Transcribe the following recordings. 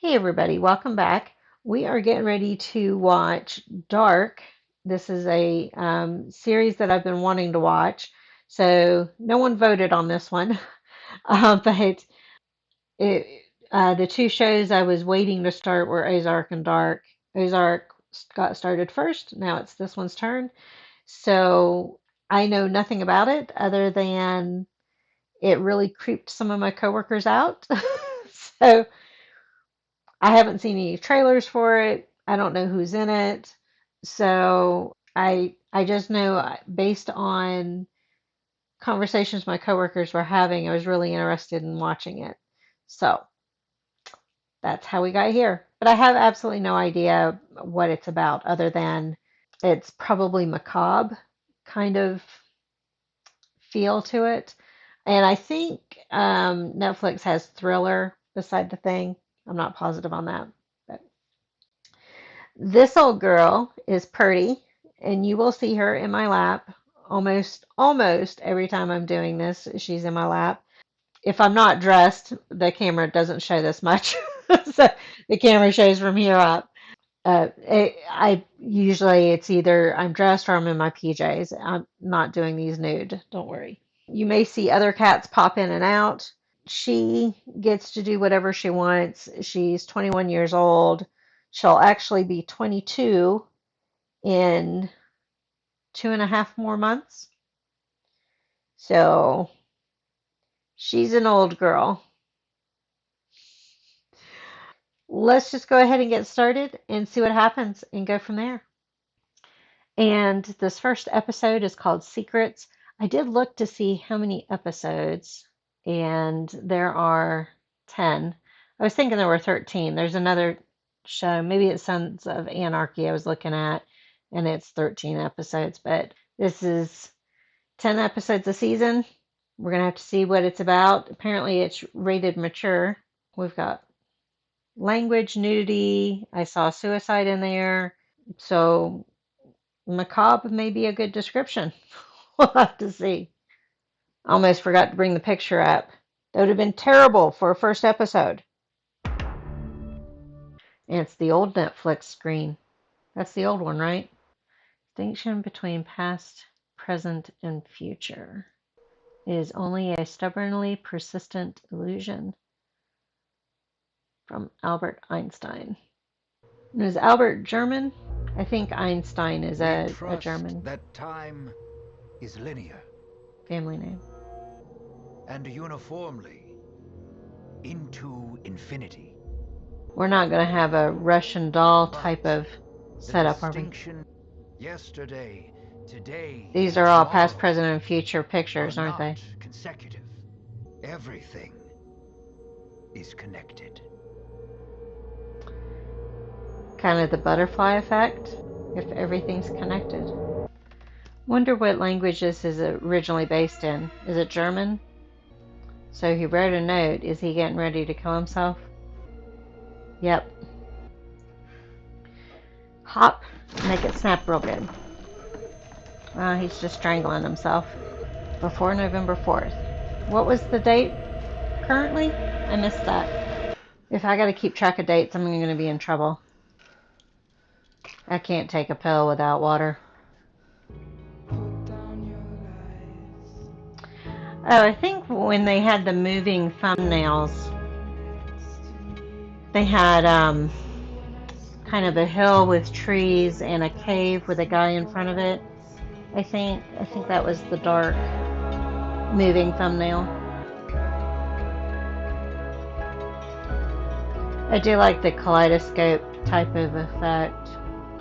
Hey everybody, welcome back. We are getting ready to watch Dark. This is a series that I've been wanting to watch. So no one voted on this one, but it, the two shows I was waiting to start were Ozark and Dark. Ozark got started first. Now it's this one's turn. So I know nothing about it other than it really creeped some of my coworkers out. So I haven't seen any trailers for it. I don't know who's in it. So I just know based on conversations my coworkers were having, I was really interested in watching it. So that's how we got here. But I have absolutely no idea what it's about other than it's probably macabre kind of feel to it. And I think Netflix has thriller beside the thing. I'm not positive on that. But this old girl is Purdy, and you will see her in my lap almost every time I'm doing this. She's in my lap. If I'm not dressed, the camera doesn't show this much. So the camera shows from here up. I usually it's either I'm dressed or I'm in my PJs. I'm not doing these nude. Don't worry. You may see other cats pop in and out. She gets to do whatever she wants. She's 21 years old. She'll actually be 22 in 2.5 more months. So she's an old girl. Let's just go ahead and get started and see what happens and go from there. And this first episode is called Secrets. I did look to see how many episodes, and there are 10. I was thinking there were 13. There's another show, maybe it's Sons of Anarchy I was looking at, and it's 13 episodes, but this is 10 episodes a season. We're going to have to see what it's about. Apparently, it's rated mature. We've got language, nudity. I saw suicide in there. So macabre may be a good description. We'll have to see. Almost forgot to bring the picture up. That would have been terrible for a first episode. And it's the old Netflix screen. That's the old one, right? Distinction between past, present, and future is only a stubbornly persistent illusion from Albert Einstein. And is Albert German? I think Einstein is We a trust German that time is linear family name. and uniformly into infinity. We're not going to have a Russian doll type But of the setup, are we? distinction yesterday, today, These and are all past, tomorrow present, and future are pictures, aren't they? not consecutive. Everything is connected. Kind of the butterfly effect, if everything's connected. Wonder what language this is originally based in. Is it German? So he wrote a note. Is he getting ready to kill himself? Yep. Hop. Make it snap real good. He's just strangling himself. Before November 4th. What was the date currently? I missed that. If I gotta keep track of dates, I'm gonna be in trouble. I can't take a pill without water. Oh, I think when they had the moving thumbnails, they had kind of a hill with trees and a cave with a guy in front of it. I think that was the dark moving thumbnail. I do like the kaleidoscope type of effect.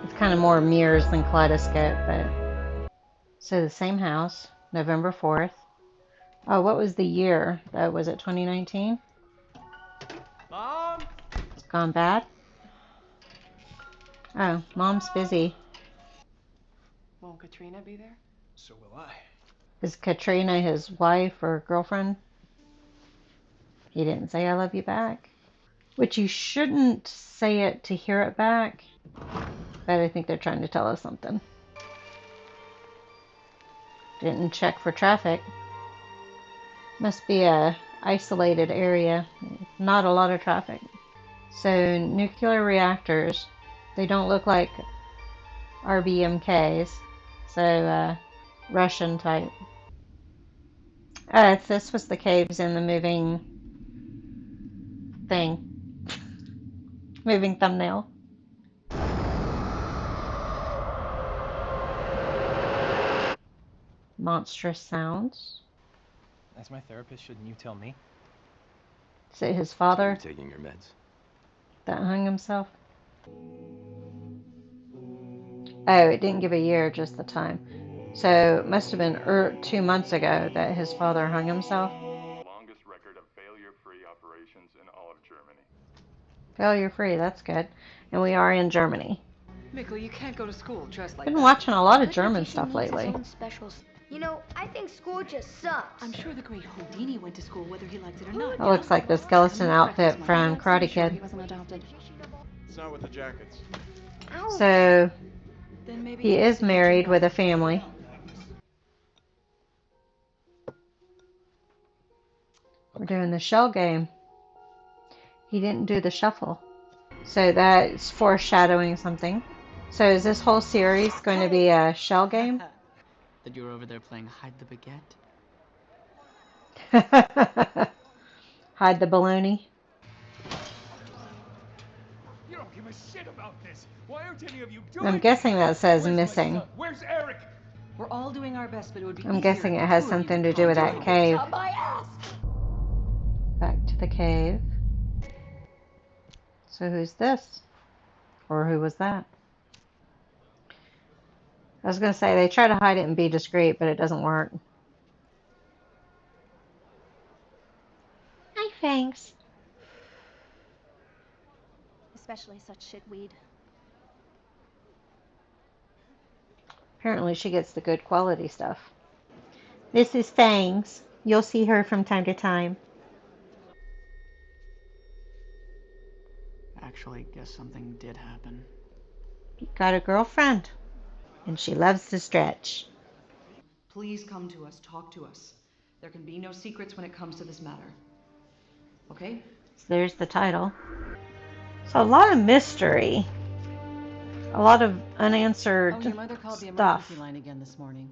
It's kind of more mirrors than kaleidoscope, but so the same house, November 4th. Oh, what was the year? That was it 2019? Mom? It's gone bad. Oh, mom's busy. Won't Katrina be there? So will I. Is Katrina his wife or girlfriend? He didn't say I love you back. Which you shouldn't say it to hear it back, but I think they're trying to tell us something. Didn't check for traffic. Must be a isolated area. Not a lot of traffic. So nuclear reactors, they don't look like RBMKs. So Russian type. This was the caves in the moving thing, moving thumbnail. Monstrous sounds. As my therapist, shouldn't you tell me? Is it his So you're father taking your meds? that hung himself? Oh, it didn't give a year, just the time. So it must have been 2 months ago that his father hung himself. Longest record of failure-free operations in all of Germany. Failure free, that's good. And we are in Germany. Mikkel, you can't go to school dressed like Been that. watching a lot of Good German magician stuff needs his lately. own special. You know, I think school just sucks. I'm sure the great Houdini went to school whether he liked it or not. That looks like the skeleton outfit from Karate Sure, he Kid. wasn't adopted. It's not with the jackets. Ouch. So Then maybe he is should get married you with a back. family. We're doing the shell game. He didn't do the shuffle. So that's foreshadowing something. So is this whole series going to be a shell game? That you were over there playing hide the baguette? Hide the baloney. You don't give a shit about this. Why aren't any of you doing I'm guessing that says Where's my missing. son? Where's Eric? We're all doing our best, but it would be I'm easier guessing if it the has two of you something would to do with that concentrate. cave. On my ass. Back to the cave. So who's this? Or who was that? I was going to say, they try to hide it and be discreet, but it doesn't work. Hi, Fangs. Especially such shit weed. Apparently she gets the good quality stuff. This is Fangs. You'll see her from time to time. Actually, guess something did happen. You got a girlfriend, and she loves to stretch. Please come to us, talk to us. There can be no secrets when it comes to this matter. Okay? So there's the title. So a lot of mystery. A lot of unanswered Oh, your mother called the stuff. emergency line again this morning.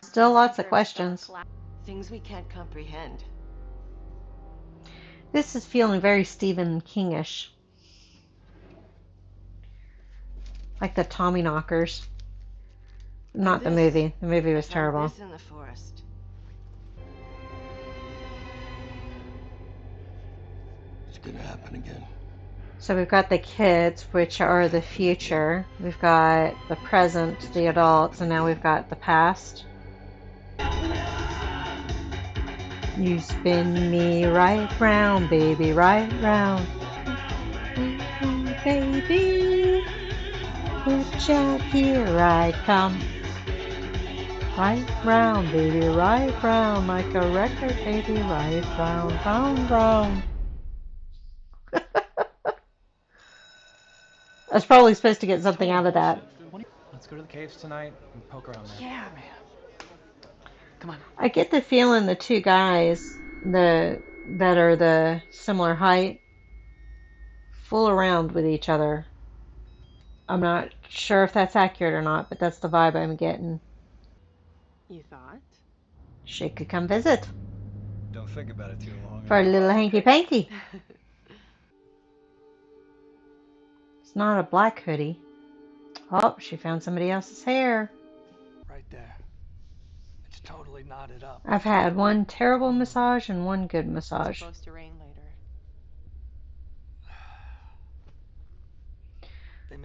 Still lots of questions. Things we can't comprehend. This is feeling very Stephen Kingish. Like the Tommyknockers. Not the movie. The movie was terrible. This in the forest. It's gonna happen again. So we've got the kids, which are the future. We've got the present, the adults, and now we've got the past. You spin me right round, baby, right round. Baby, put your here I come. Right round, baby, right round, like a record, baby, right round, round, round. I was probably supposed to get something out of that. Let's go to the caves tonight and poke around there. Yeah, man. Come on. I get the feeling the two guys that are the similar height fool around with each other. I'm not sure if that's accurate or not, but that's the vibe I'm getting. You thought? She could come visit Don't think about it too long. for a little hanky-panky. It's not a black hoodie. Oh, she found somebody else's hair. Right there. It's totally knotted up. I've had one terrible massage and one good massage. It's supposed to rain later.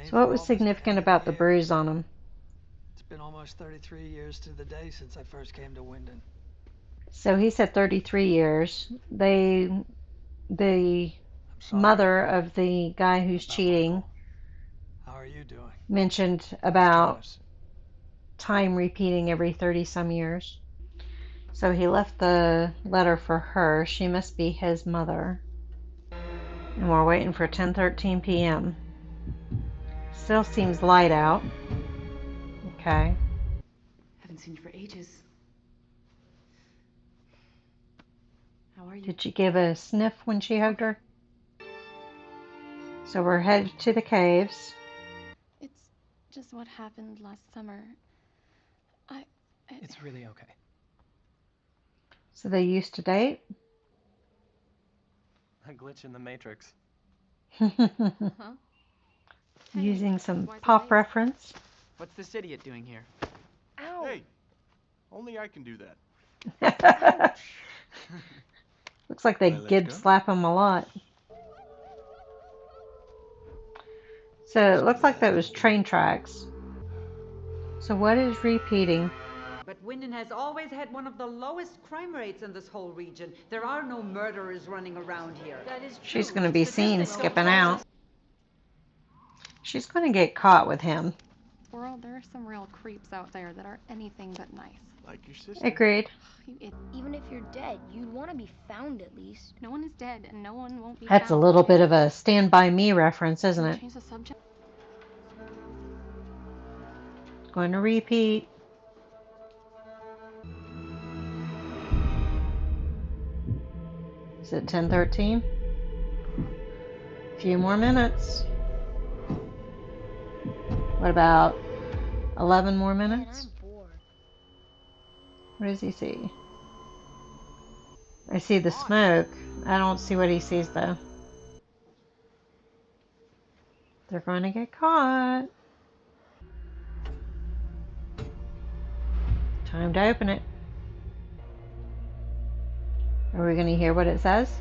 So what was significant about the bruise on him? It's been almost 33 years to the day since I first came to Wyndon. So he said 33 years. The mother of the guy who's cheating How are you doing? mentioned about time repeating every 30 some years. So he left the letter for her. She must be his mother. And we're waiting for 10:13 p.m. Still seems light out. Okay. Haven't seen you for ages. How are you? Did she give a sniff when she hugged her? So we're headed to the caves. It's just what happened last summer. It's really okay. So they used to date? A glitch in the Matrix. Huh? Using some why's it pop late? reference. What's this idiot doing here? Ow! Hey, only I can do that. Looks like they Well, let's Gib go. slap him a lot. So it What's looks gonna like that happen was here? train tracks. So what is repeating? But Winden has always had one of the lowest crime rates in this whole region. There are no murderers running around here. That is true. She's going to be seen Statistics don't skipping fault out. us. She's going to get caught with him. World, there are some real creeps out there that are anything but nice. Like your sister. Agreed. Even if you're dead, you'd want to be found at least. No one is dead, and no one won't be That's a found. little bit of a Stand By Me reference, isn't it? Change the subject. Going to repeat. Is it 10:13? A few more minutes. What about 11 more Man, minutes? I'm bored. What does he see? I see the smoke. I don't see what he sees though. They're going to get caught. Time to open it. Are we going to hear what it says?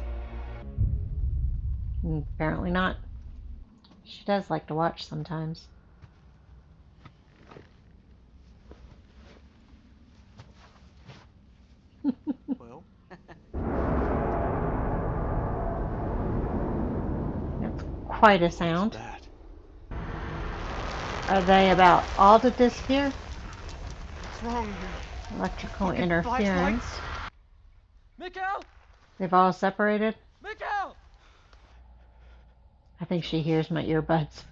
Apparently not. She does like to watch sometimes. Well, That's quite a what's sound. that? Are they about all to disappear? What's wrong here? Electrical Fucking interference. flashlights! Mikhail! They've all separated. Mikhail! I think she hears my earbuds.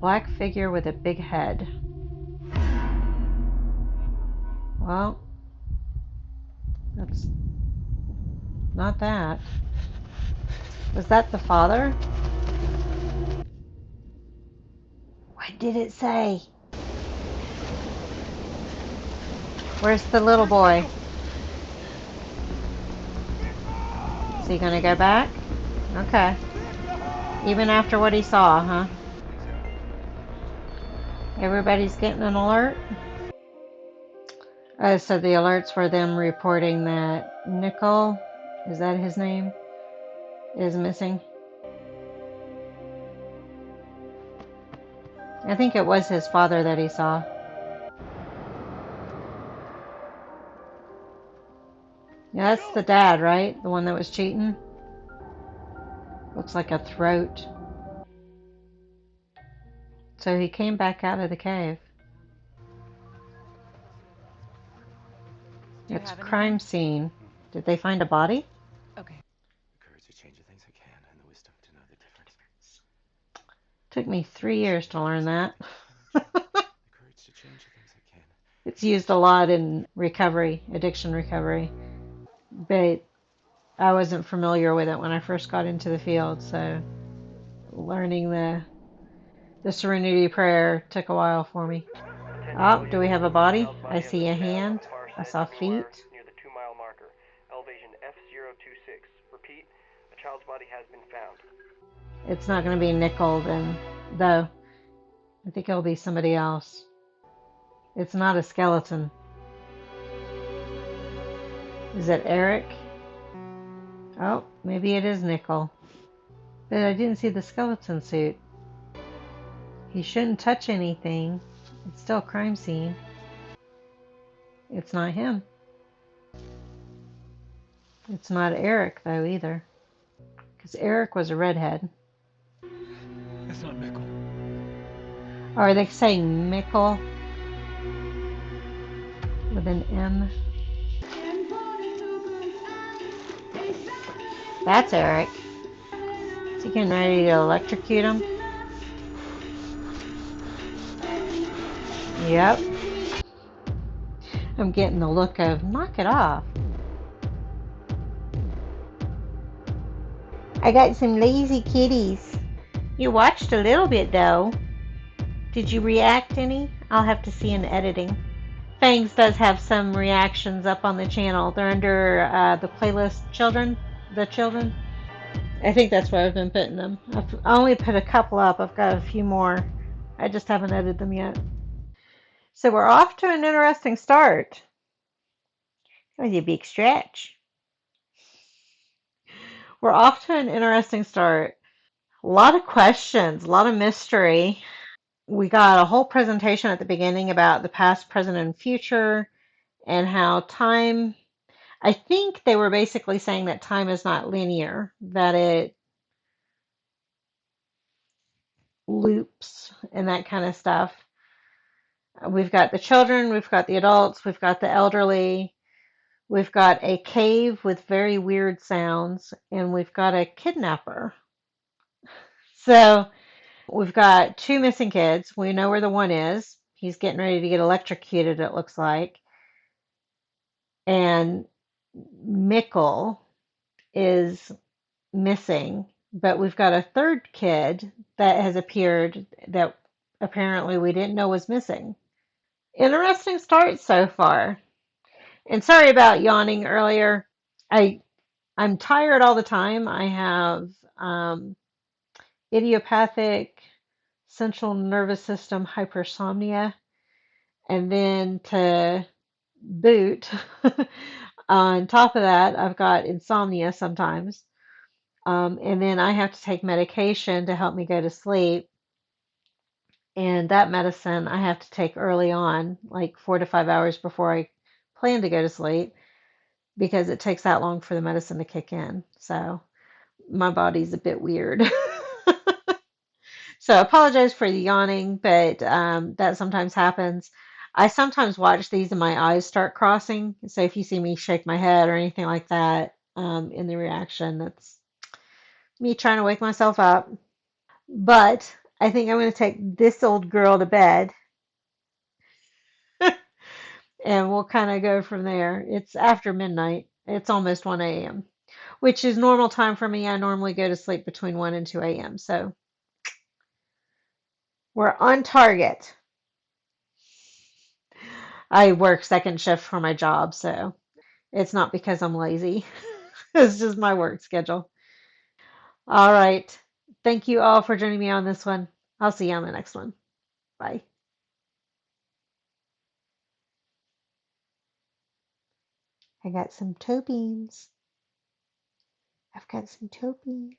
Black figure with a big head. Well, that's not that. Was that the father? What did it say? Where's the little boy? Is he gonna go back? Okay. Even after what he saw, huh? Everybody's getting an alert? So the alerts were them reporting that Nickel, is that his name, is missing. I think it was his father that he saw. Yeah, that's the dad, right? The one that was cheating? Looks like a throat. So he came back out of the cave. It's crime scene. Did they find a body? Okay. The courage to change the things I can and the wisdom to know the difference. Took me 3 years to learn that. The courage to change the things I can. It's used a lot in recovery, addiction recovery. But I wasn't familiar with it when I first got into the field, so learning the Serenity Prayer took a while for me. Oh, do we have a body? I see a hand. I saw feet. Near the 2-mile marker. Elevation F026. Repeat, a child's body has been found. It's not going to be Nickel then, though. I think it'll be somebody else. It's not a skeleton. Is it Eric? Oh, maybe it is Nickel. But I didn't see the skeleton suit. He shouldn't touch anything. It's still a crime scene. It's not him. It's not Eric, though, either. Because Eric was a redhead. That's not Nickel. Or are they saying Mickle? With an M? That's Eric. Is he getting ready to electrocute him? Yep. I'm getting the look of knock it off. I got some lazy kitties. You watched a little bit though. Did you react any? I'll have to see in editing. Fangs does have some reactions up on the channel. They're under the playlist Children. The Children. I think that's where I've been putting them. I only put a couple up. I've got a few more. I just haven't edited them yet. So we're off to an interesting start. That was a big stretch. We're off to an interesting start. A lot of questions, a lot of mystery. We got a whole presentation at the beginning about the past, present, and future, and how time, I think they were basically saying that time is not linear, that it loops and that kind of stuff. We've got the children, we've got the adults, we've got the elderly, we've got a cave with very weird sounds, and we've got a kidnapper. So we've got two missing kids. We know where the one is. He's getting ready to get electrocuted, it looks like. And Mickle is missing, but we've got a third kid that has appeared that apparently we didn't know was missing. Interesting start so far. And sorry about yawning earlier. I I'm tired all the time. I have idiopathic central nervous system hypersomnia, and then to boot, on top of that, I've got insomnia sometimes. And then I have to take medication to help me go to sleep. And that medicine I have to take early on, like 4 to 5 hours before I plan to go to sleep, because it takes that long for the medicine to kick in. So my body's a bit weird. So I apologize for the yawning, but that sometimes happens. I sometimes watch these and my eyes start crossing. So if you see me shake my head or anything like that in the reaction, that's me trying to wake myself up. But I think I'm going to take this old girl to bed and we'll kind of go from there. It's after midnight. It's almost 1 a.m., which is normal time for me. I normally go to sleep between 1 and 2 a.m. So we're on target. I work second shift for my job, so it's not because I'm lazy. It's just my work schedule. All right. Thank you all for joining me on this one. I'll see you on the next one. Bye. I got some toe beans. I've got some toe beans.